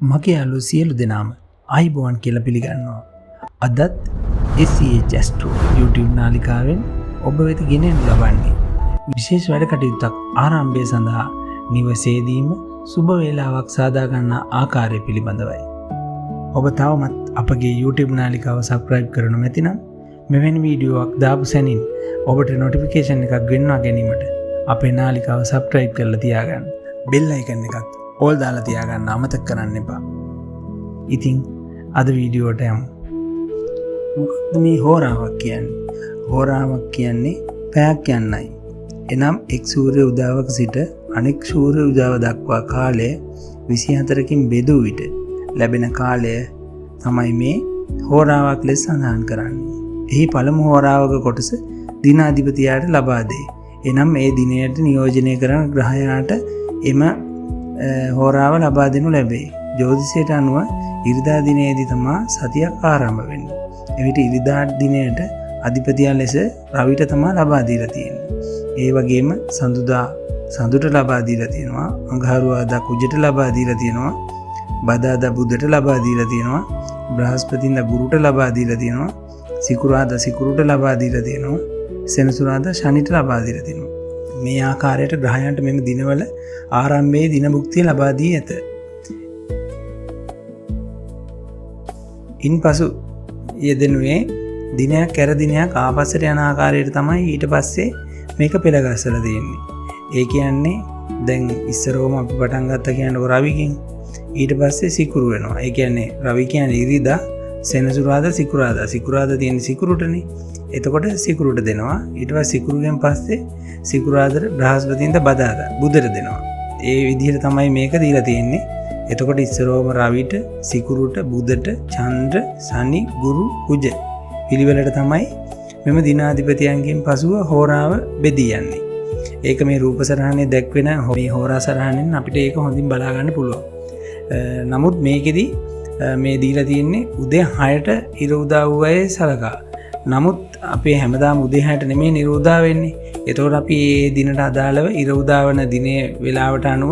මගේ යාළුවෝ සියලු දෙනාම ආයිබෝවන් කියලා පිළිගන්නවා. අදත් SCH Astro YouTube නාලිකාවෙන් ඔබ වෙත ගෙනෙනු ලබන්නේ විශේෂ වැඩ කටයුත්තක් ආරම්භය සඳහා නිවසේදීම සුබ වේලාවක් සාදා ගන්නා ආකාරය පිළිබඳවයි. ඔබ තවමත් අපගේ YouTube නාලිකාව subscribe කරනු නැතිනම් මෙවැනි වීඩියෝවක් දාපු සැනින් ඔබට notification එකක් ගෙන්වා ගැනීමට අපේ නාලිකාව subscribe කරලා තියාගන්න. bell icon එකත් all දාලා තියාගන්න අමතක කරන්න එපා. ඉතින් අද වීඩියෝට යමු. මොකක්ද මේ හෝරාවක් කියන්නේ? හෝරාවක් කියන්නේ පැයක් යන්නයි. එනම් එක් සූර්ය උදාවක සිට අනෙක් සූර්ය උදාව දක්වා කාලය 24කින් බෙදූ විට ලැබෙන කාලය තමයි මේ හෝරාවක් ලෙස සඳහන් කරන්නේ. එහි පළමු හෝරාවක කොටස දිනාධිපතියාට ලබා දෙයි. එනම් ඒ දිනයට නියෝජනය කරන ග්‍රහයාට එම හෝරාව ලබා දෙනු ලැබේ. ජ්‍යොතිෂයට අනුව ඉරිදා දිනයේදී තමා සතියක් ආරම්භ වෙන්නේ. එවිට ඉරිදා දිනයට අධිපතියා ලෙස රවිට තමා ලබා දීලා තියෙන්නේ. ඒ වගේම සඳුදා සඳුට ලබා දීලා තියෙනවා. අඟහරුවාදා කුජට ලබා දීලා තියෙනවා. බදාදා බුදට ලබා දීලා තියෙනවා. බ්‍රහස්පතින්දා ගුරුට ලබා දීලා තියෙනවා. සිකුරාදා සිකුරුට ලබා දීලා තියෙනවා. සෙනසුරාදා ශනිට ලබා දීලා තියෙනවා. මේ ආකාරයට ග්‍රහයන්ට මෙම දිනවල ආරම්භයේ දින භුක්තිය ලබා දී ඇත. ඉන්පසු යෙදෙනුවේ දිනයක් කර දිනයක් ආපස්සට යන ආකාරයට තමයි ඊට පස්සේ මේක පෙළගස්සලා තියෙන්නේ. ඒ කියන්නේ දැන් ඉස්සරෝම අපි පටන් ගත්ත කියන්නේ රවිකින් ඊට පස්සේ සිකුරු වෙනවා. ඒ කියන්නේ රවි කියන්නේ ඉරිදා, සෙනසුරාදා, සිකුරාදා. සිකුරාදා තියෙන්නේ සිකුරුටනේ. එතකොට සිකුරුට දෙනවා. ඊට පස්සේ සිකුරුගෙන් පස්සේ සිකුරාදා බ්‍රහස්පතින්දා බදාදා බුදට දෙනවා. ඒ විදිහට තමයි මේක දීලා තියෙන්නේ. එතකොට ඉස්සරෝම රවිට, සිකුරුට, බුදට, චන්ද්‍ර, ශනි, ගුරු, කුජ පිළිවෙලට තමයි මෙම දිනාධිපතියන්ගෙන් පසුව හෝරාව බෙදී යන්නේ. ඒක මේ රූප සරහනේ දැක්වෙන මේ හෝරා සරහනෙන් අපිට ඒක හොඳින් බලා ගන්න පුළුවන්. නමුත් මේකෙදි මේ දීලා තියෙන්නේ උදේ 6ට ඉර උදා වූ අය සලකා. නමුත් අපේ හැමදාම උදේ 6ට නෙමෙයි ඉර උදා වෙන්නේ. ඒතකොට අපි මේ දිනට අදාළව ඉර උදා වන දිනේ වේලාවට අනුව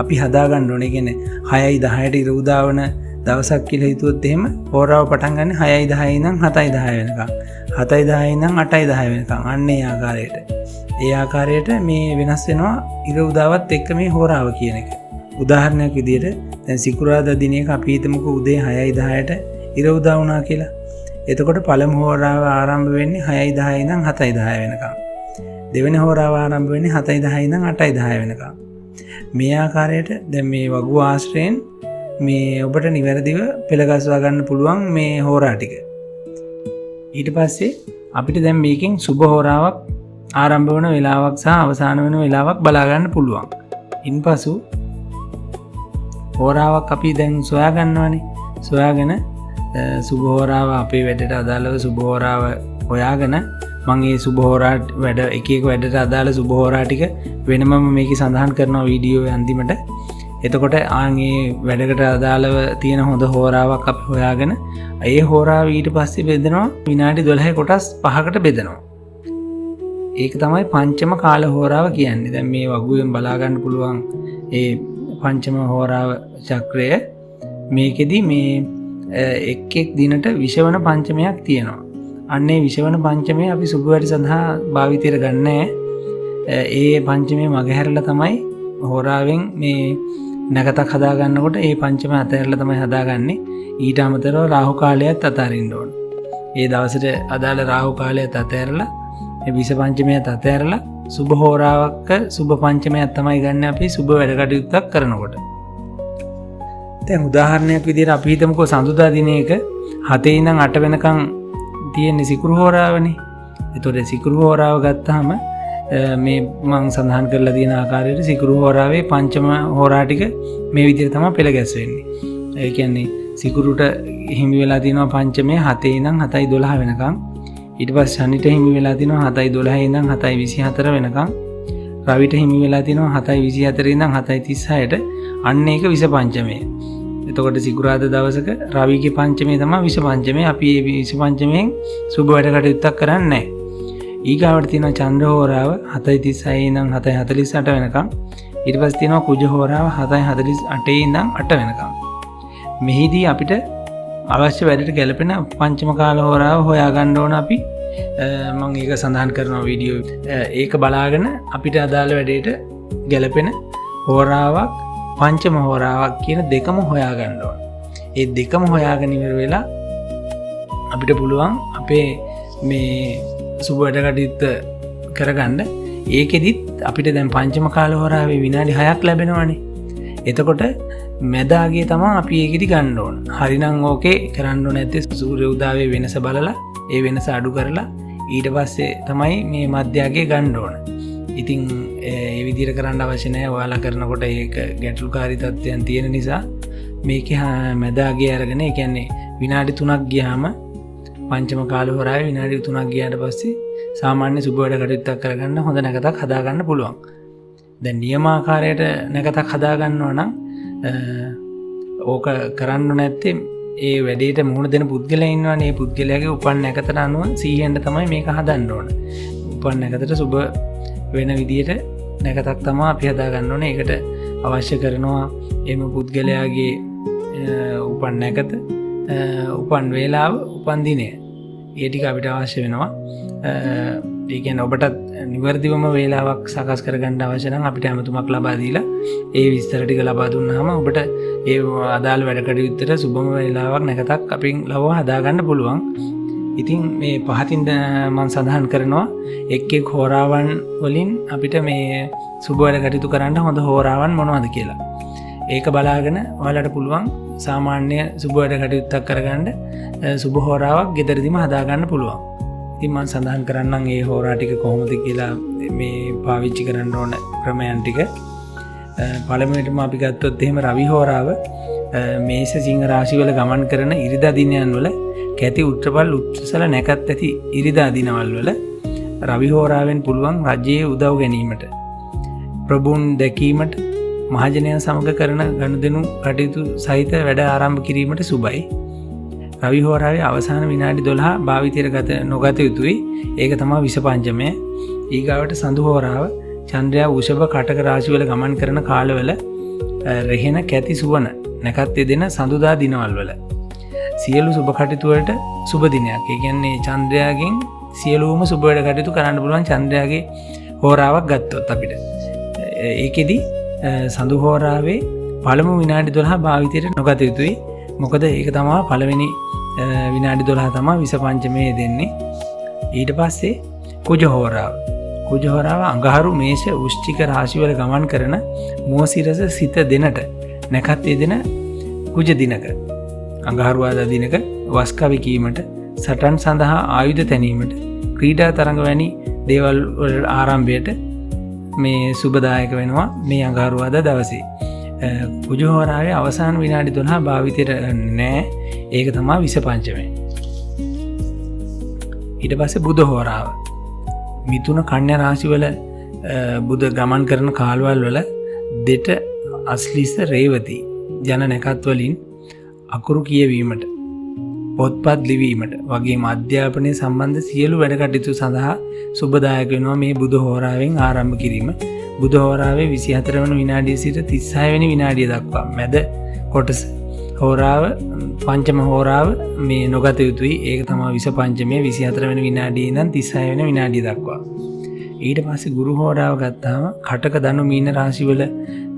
අපි හදා ගන්න ඕනේ. කියන්නේ 6යි 10ට ඉර උදා වන දවසක් කියලා හිතුවොත් එහෙම හෝරාව පටන් ගන්න 6යි 10යි ඉඳන් 7යි 10 වෙනකම්. 7යි 10යි ඉඳන් 8යි 10 වෙනකම්. අන්න ඒ ආකාරයට. ඒ ආකාරයට මේ වෙනස් වෙනවා ඉර උදාවත් එක්ක මේ හෝරාව කියන එක. උදාහරණයක් විදිහට දැන් සිකුරාදා දිනයක අපි හිතමුකෝ උදේ 6යි 10ට ඉර උදා වුණා කියලා. එතකොට පළමු හෝරාව ආරම්භ වෙන්නේ 6යි 10 ඉඳන් 7යි 10 වෙනකම්. දෙවෙනි හෝරාව ආරම්භ වෙන්නේ 7යි 10 ඉඳන් 8යි 10 වෙනකම්. මේ ආකාරයට දැන් මේ වගු ආශ්‍රයෙන් මේ ඔබට නිවැරදිව පෙළගස්වා ගන්න පුළුවන් මේ හෝරා ටික. ඊට පස්සේ අපිට දැන් මේකෙන් සුබ හෝරාවක් ආරම්භ වන වෙලාවක් සහ අවසාන වෙන වෙලාවක් බලා ගන්න පුළුවන්. ඉන්පසු හෝරාවක් අපි දැන් සොයා ගන්නවානේ. සොයාගෙන සුබ හෝරාව අපේ වැඩට අදාළව සුබ හෝරාව හොයාගෙන මම මේ සුබ හෝරා වැඩ එක එක වැඩට අදාළ සුබ හෝරා ටික වෙනමම මේකේ සඳහන් කරනවා වීඩියෝවේ අන්තිමට. එතකොට ආන්ගේ වැඩකට අදාළව තියෙන හොඳ හෝරාවක් අපි හොයාගෙන ඒ හෝරාව ඊට පස්සේ බෙදනවා විනාඩි 12 කොටස් 5කට බෙදනවා. ඒක තමයි පංචම කාල හෝරාව කියන්නේ. දැන් මේ වගුවෙන් බලා ගන්න පුළුවන් ඒ පංචම හෝරාව චක්‍රය. මේකෙදි මේ එක් එක් දිනට විෂවන පංචමයක් තියෙනවා. අන්නේ විෂවන පංචමය අපි සුබ වැඩ සඳහා භාවිතයට ගන්නෑ. ඒ පංචමය මගහැරලා තමයි හෝරාවෙන් මේ නැකතක් හදා ගන්නකොට ඒ පංචම අතහැරලා තමයි හදාගන්නේ. ඊට අමතරව රාහු කාලයත් අතහරින්න ඕන. ඒ දවසට අදාළ රාහු කාලයත් අතහැරලා මේ විෂ පංචමයත් අතහැරලා සුබ හෝරාවක සුබ පංචමයක් තමයි ගන්න අපි සුබ වැඩ කටයුත්තක් කරනකොට. දැන් උදාහරණයක් විදිහට අපි හිතමුකෝ සඳුදා දිනයක 7 ඉඳන් 8 වෙනකන් තියෙන්නේ සිකුරු හෝරාවනේ. ඒතකොට සිකුරු හෝරාව ගත්තාම මේ මම සඳහන් කරලා තියෙන ආකාරයට සිකුරු හෝරාවේ පංචම හෝරා ටික මේ විදිහට තමයි පෙළ ගැස්වෙන්නේ. ඒ කියන්නේ සිකුරුට හිමි වෙලා තියෙනවා පංචමයේ 7 ඉඳන් 7:12 වෙනකම්. ඊට පස්සේ ශනිට හිමි වෙලා තියෙනවා 7:12 ඉඳන් 7:24 වෙනකම්. රවිට හිමි වෙලා තියෙනවා 7:24 ඉඳන් 7:36ට. අන්න ඒක විෂ පංචමය. එතකොට සිකුරාදා දවසක රවිගේ පංචමය තමයි විෂ පංචමය. අපි මේ විෂ පංචමයෙන් සුබ වැඩ කටයුත්තක් කරන්නේ නැහැ. ඊගාවට තියෙනවා චන්ද්‍ර හෝරාව 7:36 ඉඳන් 7:48 වෙනකම්. ඊට පස්සේ තියෙනවා කුජ හෝරාව 7:48 ඉඳන් 8 වෙනකම්. මෙහිදී අපිට අවශ්‍ය වැඩට ගැලපෙන පංචම කාල හෝරාව හොයාගන්න ඕන අපි. මම ඒක සඳහන් කරනවා වීඩියෝ. ඒක බලාගෙන අපිට අදාළ වැඩේට ගැලපෙන හෝරාවක් පංචම හෝරාවක් කියන දෙකම හොයාගන්න ඕන. ඒ දෙකම හොයාගෙන ඉවර වෙලා අපිට පුළුවන් අපේ මේ සුබ වැඩ කටයුත්ත කරගන්න. ඒකෙදිත් අපිට දැන් පංචම කාල හෝරාවේ විනාඩි 6ක් ලැබෙනවානේ. එතකොට මැදාගේ තමයි අපි ඒකෙදි ගන්න ඕන. හරිනම් ඕකේ කරන්න ඕන නැත්තේ සූර්ය උදාවේ වෙනස බලලා ඒ වෙනස අඩු කරලා ඊට පස්සේ තමයි මේ මධ්‍යයාගේ ගන්න ඕන. ඉතින් ඒ විදිහට කරන්න අවශ්‍ය නැහැ. ඔයාලා කරනකොට ඒක ගැටලුකාරී තත්ත්වයන් තියෙන නිසා මේකේ මැදාගේ අරගෙන ඒ කියන්නේ විනාඩි 3ක් ගියාම පංචම කාල හෝරාවේ විනාඩි 3ක් ගියාට පස්සේ සාමාන්‍ය සුබ වැඩ කටයුත්තක් කරගන්න හොඳ නැකතක් හදාගන්න පුළුවන්. දැන් නියමාකාරයට නැකතක් හදාගන්නවා නම් ඕක කරන්න නැත්තේ ඒ වැඩේට මුහුණ දෙන පුද්ගලයා ඉන්නවනේ. ඒ පුද්ගලයාගේ උපන් නැකතට අනුව 100ෙන් තමයි මේක හදන්න ඕන. උපන් නැකතට සුබ වෙන විදියට නැකතක් තමයි අපි හදාගන්න ඕනේ. ඒකට අවශ්‍ය කරනවා එම පුද්ගලයාගේ උපන් නැකත, උපන් වේලාව, උපන් දිනය. ඒ ටික අපිට අවශ්‍ය වෙනවා. ඒ කියන්නේ ඔබටත් නිවර්දිවම වේලාවක් සකස් කරගන්න අවශ්‍ය නම් අපිට ඇමතුමක් ලබා දීලා ඒ විස්තර ටික ලබා දුන්නාම ඔබට ඒ අදාළ වැඩ කටයුත්තට සුබම වේලාවක් නැකතක් අපින් ලබා හදාගන්න පුළුවන්. ඉතින් මේ පහතින් මම සඳහන් කරනවා එක් එක් හෝරාවන් වලින් අපිට මේ සුබ වැඩ කටයුතු කරන්න හොඳ හෝරාවන් මොනවද කියලා. ඒක බලාගෙන ඔයාලට පුළුවන් සාමාන්‍ය සුබ වැඩ කටයුත්තක් කරගන්න සුබ හෝරාවක් ගෙදරදීම හදාගන්න පුළුවන්. ඉතින් මම සඳහන් කරන්නම් මේ හෝරා ටික කොහොමද කියලා මේ පාවිච්චි කරන්න ඕන ක්‍රමයන් ටික. පළමුවෙන්ම අපි ගත්තොත් එහෙම රවි හෝරාව මේෂ සිංහ රාශිවල ගමන් කරන ඉරිදා දිනයන් වල කැති උත්‍රපල් උත්සල නැකත් ඇති ඉරිදා දිනවල් වල රවි හෝරාවෙන් පුළුවන් රජයේ උදව් ගැනීමට, ප්‍රභූන් දැකීමට, මහජනයන් සමග කරන ගනුදෙනු කටයුතු සහිත වැඩ ආරම්භ කිරීමට සුබයි. රවි හෝරාවේ අවසාන විනාඩි 12 භාවිතයට නොගත යුතුයි. ඒක තමයි විස පංචමය. ඊගාවට සඳු හෝරාව චන්ද්‍රයා වෘෂභ කටක රාශිවල ගමන් කරන කාලවල රෙහෙන කැති සුවන නැකත් දෙන සඳුදා දිනවල් වල සියලු සුබ කටයුතු වලට සුබ දිනයක්. ඒ කියන්නේ චන්ද්‍රයාගෙන් සියලුම සුබ වැඩ කටයුතු කරන්න පුළුවන් චන්ද්‍රයාගේ හෝරාවක් ගත්තොත් අපිට. ඒකෙදි සඳු හෝරාවේ පළමු විනාඩි 12 භාවිතයට නොගත යුතුයි. මොකද ඒක තමයි පළවෙනි විනාඩි 12 තමයි විස පංචමයේ දෙන්නේ. ඊට පස්සේ කුජ හෝරාව. කුජ හෝරාව අඟහරු මේෂ වෘශ්චික රාශිවල ගමන් කරන මෝසිරස සිත දෙනට නැකත් දෙන කුජ දිනක. අඟහරුවාදා දිනක වස් කවි කීමට, සටන් සඳහා ආයුධ තැනීමට, ක්‍රීඩා තරඟ වැනි දේවල් වල ආරම්භයට මේ සුබදායක වෙනවා මේ අඟහරුවාදා දවසේ. කුජ හෝරාවේ අවසාන විනාඩි 12 භාවිතයට නෑ. ඒක තමයි විස පංචමය. ඊට පස්සේ බුධ හෝරාව. මිථුන කන්‍යා රාශිවල බුධ ගමන් කරන කාලවල වල දෙට අස්ලිස රේවති ජන නැකත් වලින් අකුරු කියවීමට, පොත්පත් ලිවීමට වගේම අධ්‍යාපනය සම්බන්ධ සියලු වැඩ කටයුතු සඳහා සුබදායක වෙනවා මේ බුධ හෝරාවෙන් ආරම්භ කිරීම. බුධ හෝරාවේ 24 වන විනාඩිය සිට 36 වෙනි විනාඩිය දක්වා මැද කොටස හෝරාව පංචම හෝරාව මේ නොගත යුතුයි. ඒක තමයි විස පංචමයේ 24 වෙනි විනාඩියේ ඉඳන් 36 වෙනි විනාඩිය දක්වා. ඊට පස්සේ ගුරු හෝරාව ගත්තාම කටක ධනු මීන රාශිවල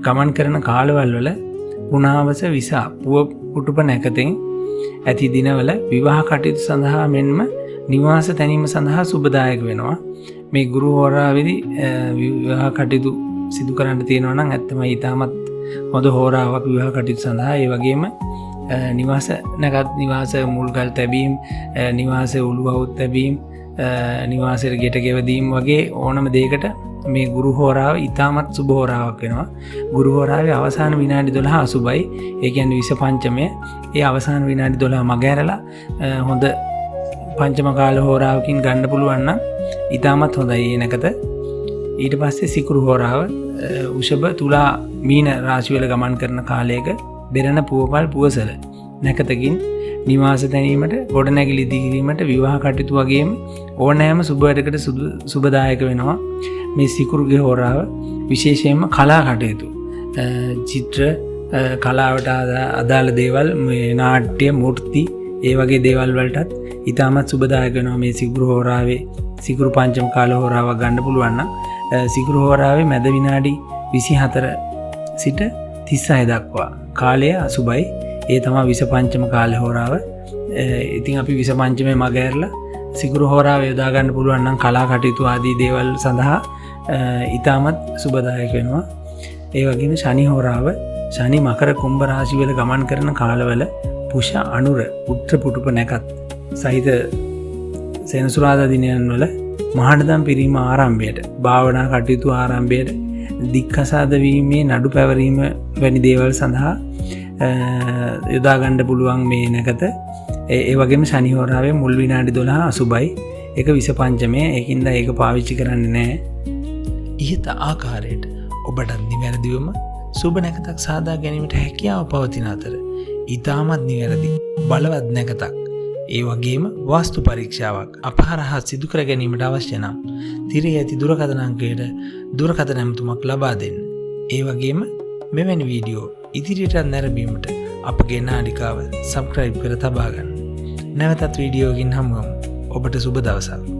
ගමන් කරන කාලවල වල පුනාවස විසා පුව පුටුප නැකතෙන් ඇති දිනවල විවාහ කටයුතු සඳහා මෙන්ම නිවාස තැනීම සඳහා සුබදායක වෙනවා. මේ ගුරු හෝරාවේදී විවාහ කටයුතු සිදු කරන්න තියෙනවා නම් ඇත්තම ඊටමත් හොඳ හෝරාවක් විවාහ කටයුතු සඳහා. ඒ වගේම නිවාස නැකත් නිවාස මුල්ගල් තැබීම්, නිවාස උළුවවුත් තැබීම්, නිවාසයට ගෙට ගෙවදීම් වගේ ඕනම දෙයකට මේ ගුරු හෝරාව ඊටමත් සුබ හෝරාවක් වෙනවා. ගුරු හෝරාවේ අවසාන විනාඩි 12 අසුබයි. ඒ කියන්නේ විස පංචමය. ඒ අවසාන විනාඩි 12 මගහැරලා හොඳ පංචම කාල හෝරාවකින් ගන්න පුළුවන් නම් ඊටමත් හොඳයි ඒ නැකත. ඊට පස්සේ සිකුරු හෝරාව වෘෂභ තුලා මීන රාශිවල ගමන් කරන කාලයක බෙරණ පුවපල් පුවසල නැකතකින් නිවාස තැනීමට, ගොඩනැගිලි ඉදිකිරීමට, විවාහ කටයුතු වගේම ඕනෑම සුබ වැඩකට සුබදායක වෙනවා මේ සිකුරුගේ හෝරාව. විශේෂයෙන්ම කලා කටයුතු, චිත්‍ර, කලාවට අදාළ දේවල් නාට්‍ය මූර්ති ඒ වගේ දේවල් වලටත් ඉතාමත් සුබදායක වෙනවා මේ සිකුරු හෝරාවේ සිකුරු පංචම කාල හෝරාවක් ගන්න පුළුවන් නම් සිකුරු හෝරාවේ මැද විනාඩි 24 සිට 36 දක්වා කාලය අසුබයි. ඒ තමයි 25ම කාල හෝරාව. ඉතින් අපි 25මේ මග ඇරලා සිකුරු හෝරාව යොදා ගන්න පුළුවන් නම් කලා කටයුතු ආදී දේවල් සඳහා ඉතාමත් සුබදායක වෙනවා. ඒ වගේම ශනි හෝරාව ශනි මකර කුම්භ රාශි වල ගමන් කරන කාලවල පුෂ අනුර උත්‍ර පුටුප නැකත් සහිත සෙනසුරාදා දිනයන් වල මහානදම් පිරීම ආරම්භයට භාවනා කටයුතු ආරම්භයට දික්කසාද වීමේ නඩු පැවරීම වැනි දේවල් සඳහා යොදා ගන්න පුළුවන් මේ නැකත. ඒ වගේම ශනි හෝරාවේ මුල් විනාඩි 12 අසුබයි. ඒක 25මේ. ඒකින්ද ඒක පාවිච්චි කරන්නේ නැහැ. ඉහත ආකාරයට ඔබට නිවැරදිවම සුබ නැකතක් සාදා ගැනීමට හැකියාව පවතින අතර ඊටමත් නිවැරදි බලවත් නැකතක් ඒ වගේම වාස්තු පරීක්ෂාවක් අපහරහා සිදු කර ගැනීමට අවශ්‍ය නම් තිරේ ඇති දුරකථන අංකයට දුරකථන ඇමතුමක් ලබා දෙන්න. ඒ වගේම මෙවැනි වීඩියෝ ඉදිරියට නැරඹීමට අපගේ නාලිකාව සබ්ස්ක්‍රයිබ් කර තබා ගන්න. නැවතත් වීඩියෝකින් හමුවමු. ඔබට සුබ දවසක්.